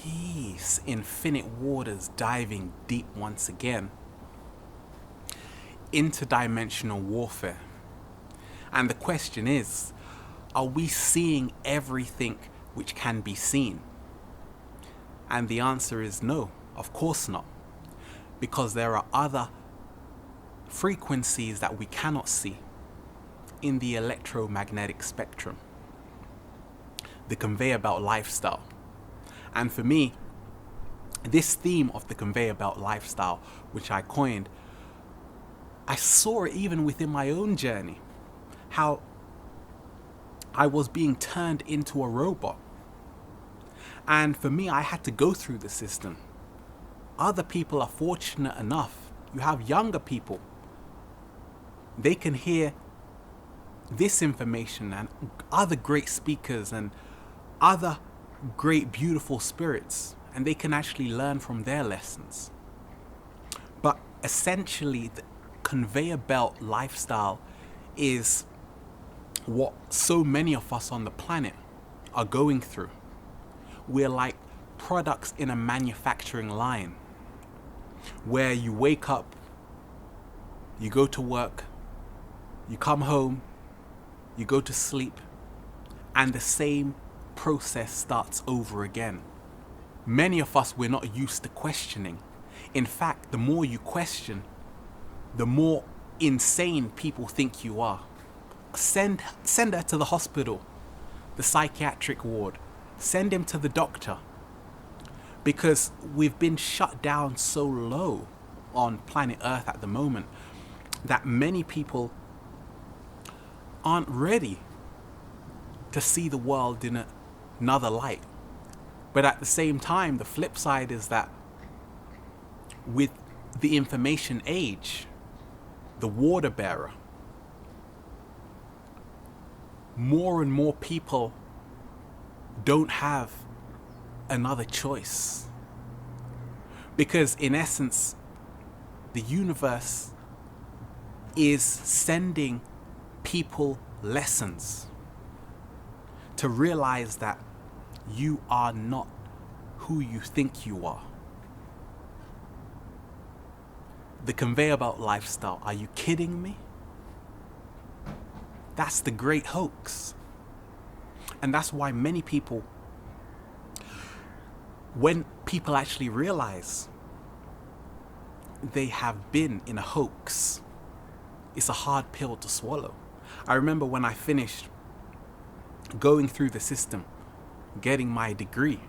Peace, infinite waters diving deep once again. Interdimensional warfare. And the question is, are we seeing everything which can be seen? And the answer is no, of course not. Because there are other frequencies that we cannot see in the electromagnetic spectrum. The conveyor belt lifestyle. And for me, this theme of the conveyor belt lifestyle, which I coined, I saw it even within my own journey. How I was being turned into a robot. And for me, I had to go through the system. Other people are fortunate enough. You have younger people. They can hear this information and other great speakers and other great beautiful spirits, and they can actually learn from their lessons. But essentially, the conveyor belt lifestyle is what so many of us on the planet are going through. We're like products in a manufacturing line where you wake up, you go to work, you come home, you go to sleep, and the same process starts over again. Many of us, we're not used to questioning. In fact, the more you question, the more insane people think you are. Send her to the hospital, the psychiatric ward. Send him to the doctor. Because we've been shut down so low on planet Earth at the moment that many people aren't ready to see the world in another light. But at the same time, the flip side is that with the information age, the water bearer, more and more people don't have another choice. Because in essence, the universe is sending people lessons to realize that you are not who you think you are. The conveyor belt lifestyle, are you kidding me? That's the great hoax. And that's why many people, when people actually realize they have been in a hoax, it's a hard pill to swallow. I remember when I finished going through the system, getting my degree.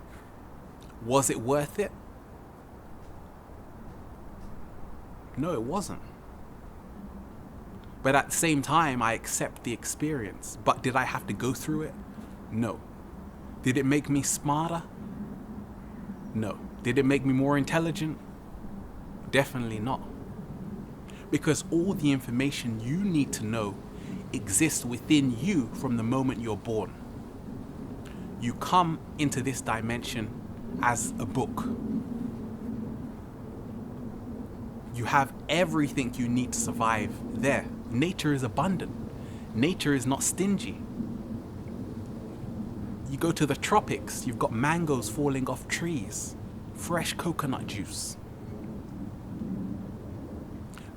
Was it worth it? No, it wasn't. But at the same time, I accept the experience. But did I have to go through it? No. Did it make me smarter? No. Did it make me more intelligent? Definitely not. Because all the information you need to know exists within you from the moment you're born. You come into this dimension as a book. You have everything you need to survive there. Nature is abundant. Nature is not stingy. You go to the tropics, you've got mangoes falling off trees, fresh coconut juice.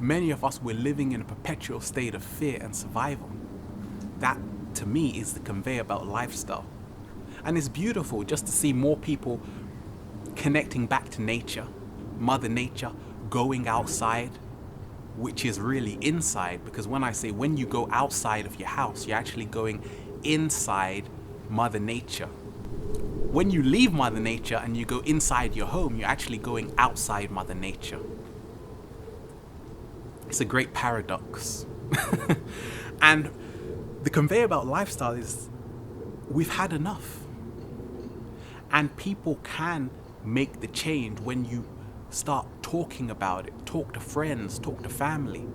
Many of us, we're living in a perpetual state of fear and survival. That, to me, is the conveyor belt lifestyle. And it's beautiful just to see more people connecting back to nature, Mother Nature, going outside, which is really inside. Because when I say when you go outside of your house, you're actually going inside Mother Nature. When you leave Mother Nature and you go inside your home, you're actually going outside Mother Nature. It's a great paradox. And the conveyor belt lifestyle is, we've had enough. And people can make the change when you start talking about it. Talk to friends, talk to family.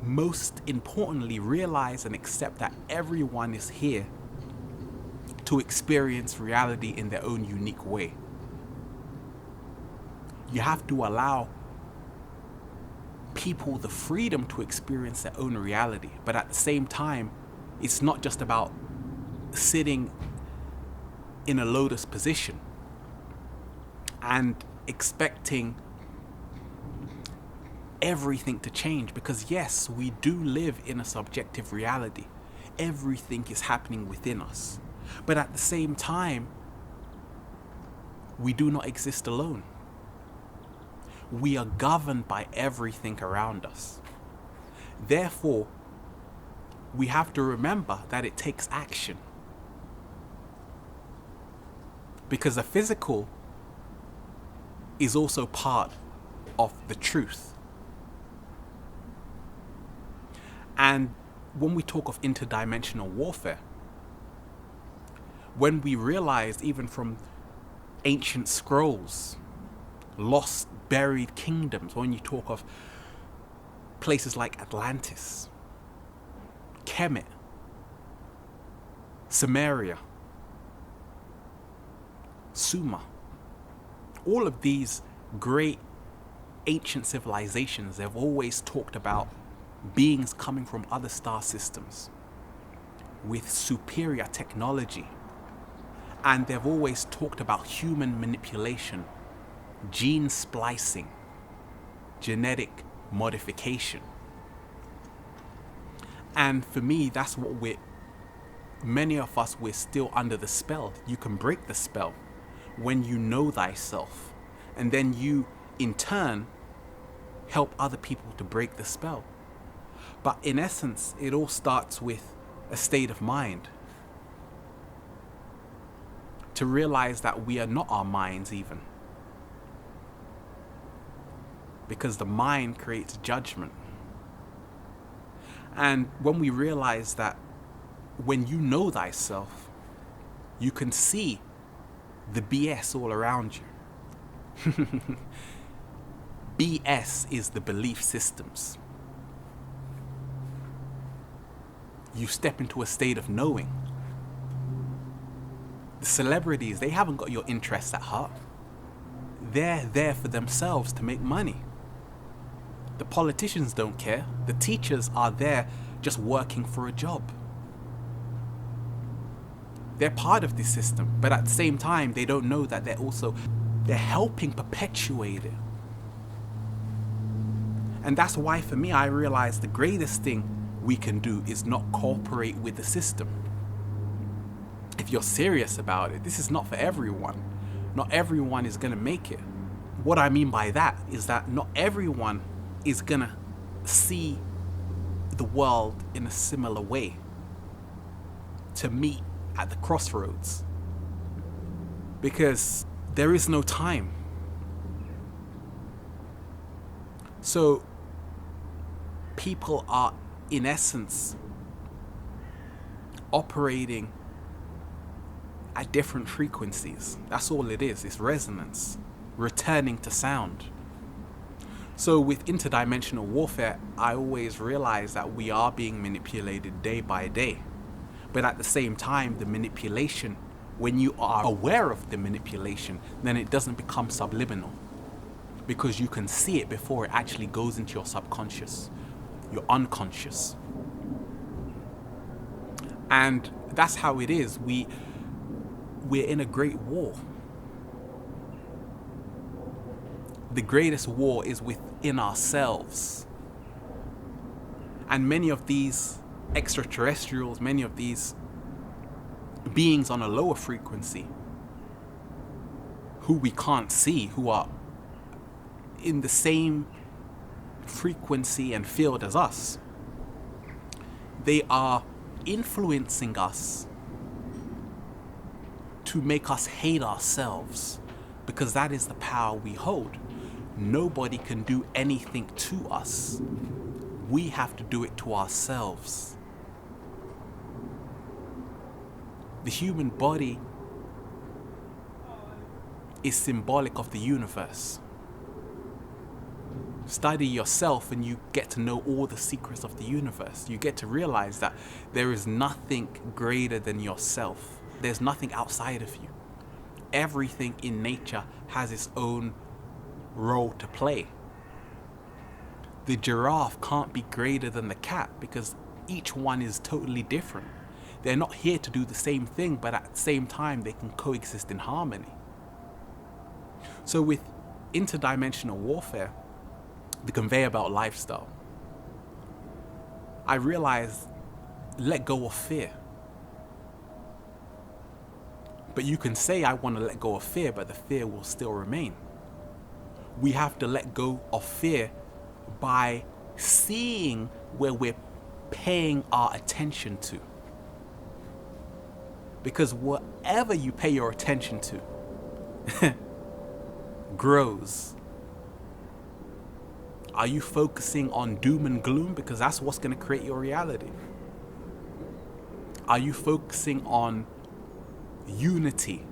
Most importantly, realize and accept that everyone is here to experience reality in their own unique way. You have to allow people the freedom to experience their own reality. But at the same time, it's not just about sitting in a lotus position. and expecting everything to change, because yes, we do live in a subjective reality. Everything is happening within us. But at the same time, we do not exist alone. We are governed by everything around us. Therefore, we have to remember that it takes action. Because the physical is also part of the truth. And when we talk of interdimensional warfare, when we realize even from ancient scrolls, lost, buried kingdoms, when you talk of places like Atlantis, Kemet, Samaria, Sumer, all of these great ancient civilizations, they've always talked about beings coming from other star systems with superior technology. And they've always talked about human manipulation, gene splicing, genetic modification. And for me, that's what many of us, we're still under the spell. You can break the spell when you know thyself. And then you, in turn, help other people to break the spell. But in essence, it all starts with a state of mind. To realize that we are not our minds even. Because the mind creates judgment. And when we realize that when you know thyself, you can see the BS all around you. BS is the belief systems. You step into a state of knowing. The celebrities, they haven't got your interests at heart. They're there for themselves to make money. The politicians don't care. The teachers are there just working for a job. They're part of this system, but at the same time, they don't know that they're helping perpetuate it. And that's why for me, I realize the greatest thing we can do is not cooperate with the system. If you're serious about it, this is not for everyone. Not everyone is going to make it. What I mean by that is that not everyone is going to see the world in a similar way, to meet at the crossroads. Because there is no time. So people are, in essence, operating at different frequencies. That's all it is. It's resonance, returning to sound. So with interdimensional warfare, I always realize that we are being manipulated day by day. But at the same time, the manipulation, when you are aware of the manipulation, then it doesn't become subliminal. Because you can see it before it actually goes into your subconscious, your unconscious. And that's how it is. We're in a great war. The greatest war is within ourselves. And many of these extraterrestrials, many of these beings on a lower frequency, who we can't see, who are in the same frequency and field as us, they are influencing us to make us hate ourselves, because that is the power we hold. Nobody can do anything to us. We have to do it to ourselves. The human body is symbolic of the universe. Study yourself and you get to know all the secrets of the universe. You get to realize that there is nothing greater than yourself. There's nothing outside of you. Everything in nature has its own role to play. The giraffe can't be greater than the cat because each one is totally different. They're not here to do the same thing, but at the same time they can coexist in harmony. So with interdimensional warfare, the conveyor belt lifestyle, I realized, let go of fear. But you can say, I want to let go of fear, but the fear will still remain. We have to let go of fear by seeing where we're paying our attention to. Because whatever you pay your attention to grows. Are you focusing on doom and gloom? Because that's what's going to create your reality. Are you focusing on unity,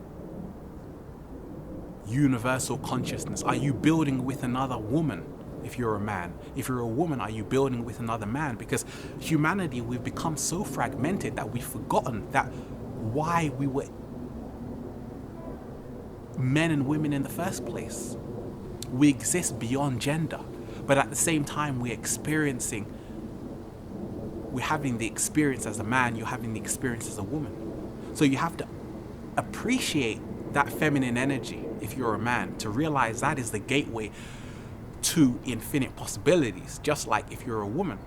universal consciousness? Are you building with another woman if you're a man? If you're a woman, are you building with another man? Because humanity, we've become so fragmented that we've forgotten that why we were men and women in the first place. We exist beyond gender, but at the same time we're having the experience as a man, you're having the experience as a woman. So you have to appreciate that feminine energy if you're a man, to realize that is the gateway to infinite possibilities. Just like if you're a woman,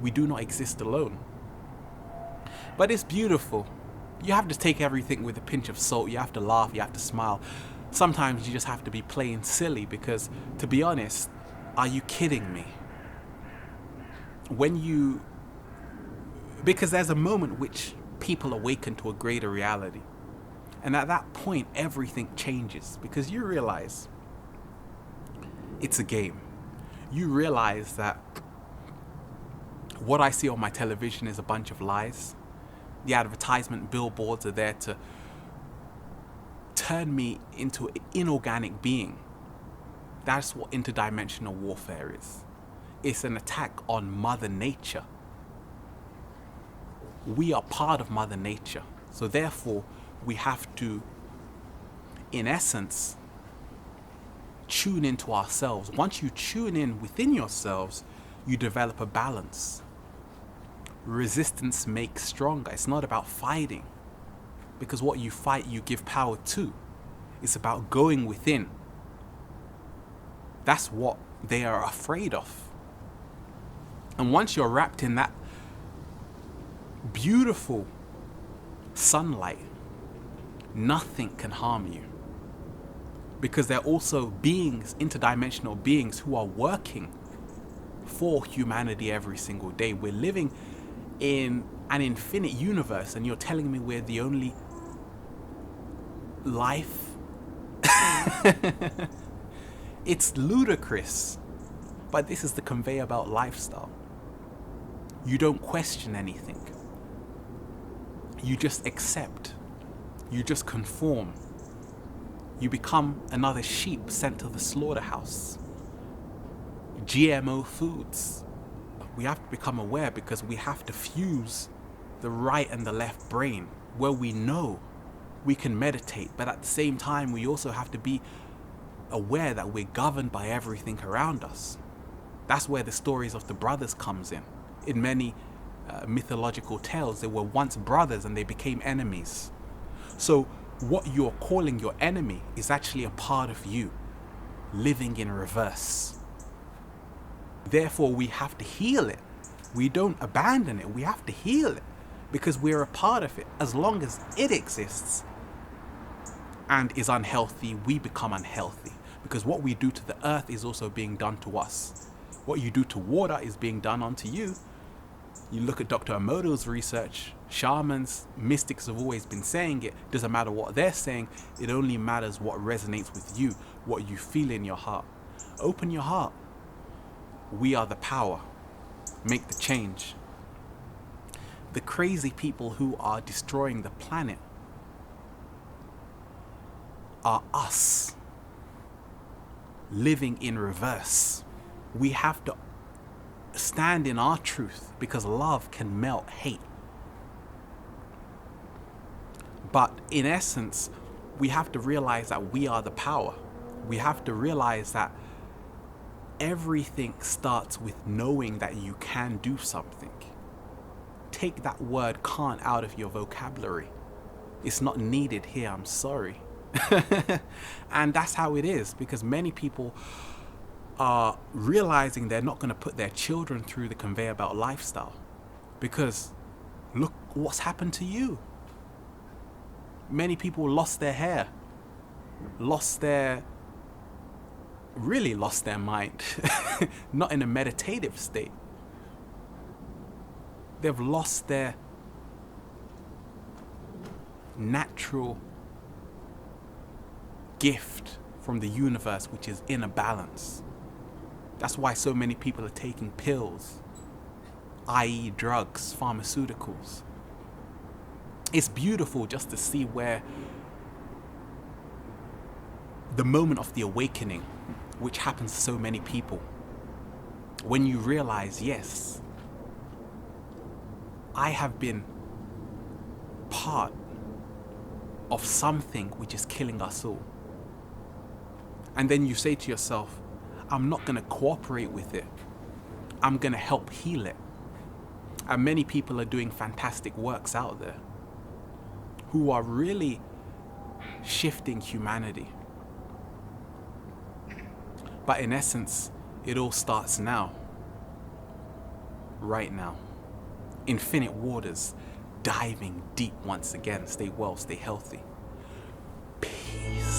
we do not exist alone. But it's beautiful. You have to take everything with a pinch of salt. You have to laugh, you have to smile. Sometimes you just have to be plain silly, because to be honest, are you kidding me? Because there's a moment which people awaken to a greater reality. And at that point, everything changes, because you realize it's a game. You realize that what I see on my television is a bunch of lies. The advertisement billboards are there to turn me into an inorganic being. That's what interdimensional warfare is. It's an attack on Mother Nature. We are part of Mother Nature. So therefore, we have to, in essence, tune into ourselves. Once you tune in within yourselves, you develop a balance. Resistance makes stronger. It's not about fighting, because what you fight, you give power to. It's about going within. That's what they are afraid of. And once you're wrapped in that beautiful sunlight, nothing can harm you. Because they're also beings, interdimensional beings, who are working for humanity every single day. We're living in an infinite universe, and you're telling me we're the only life? It's ludicrous. But this is the conveyor belt lifestyle. You don't question anything. You just accept. You just conform. You become another sheep sent to the slaughterhouse. GMO foods. We have to become aware, because we have to fuse the right and the left brain, where we know we can meditate, but at the same time we also have to be aware that we're governed by everything around us. That's where the stories of the brothers comes in. In many mythological tales, they were once brothers and they became enemies. So what you're calling your enemy is actually a part of you, living in reverse. Therefore, we have to heal it. We don't abandon it. We have to heal it, because we're a part of it. As long as it exists and is unhealthy, we become unhealthy. Because what we do to the earth is also being done to us. What you do to water is being done onto you. You look at Dr. Emoto's research, shamans, mystics have always been saying it. Doesn't matter what they're saying, it only matters what resonates with you, what you feel in your heart. Open your heart. We are the power. Make the change. The crazy people who are destroying the planet are us, living in reverse. We have to stand in our truth, because love can melt hate. But in essence, we have to realize that we are the power. We have to realize that everything starts with knowing that you can do something. Take that word can't out of your vocabulary. It's not needed here, I'm sorry. And that's how it is, because many people are realizing they're not going to put their children through the conveyor belt lifestyle, because look what's happened to you. Many people lost their hair, really lost their mind. Not in a meditative state. They've lost their natural gift from the universe, which is inner balance. That's why so many people are taking pills, i.e. drugs, pharmaceuticals. It's beautiful just to see where the moment of the awakening, which happens to so many people, when you realize, yes, I have been part of something which is killing us all. And then you say to yourself, I'm not going to cooperate with it. I'm going to help heal it. And many people are doing fantastic works out there who are really shifting humanity. But in essence, it all starts now. Right now. Infinite waters, diving deep once again. Stay well, stay healthy. Peace.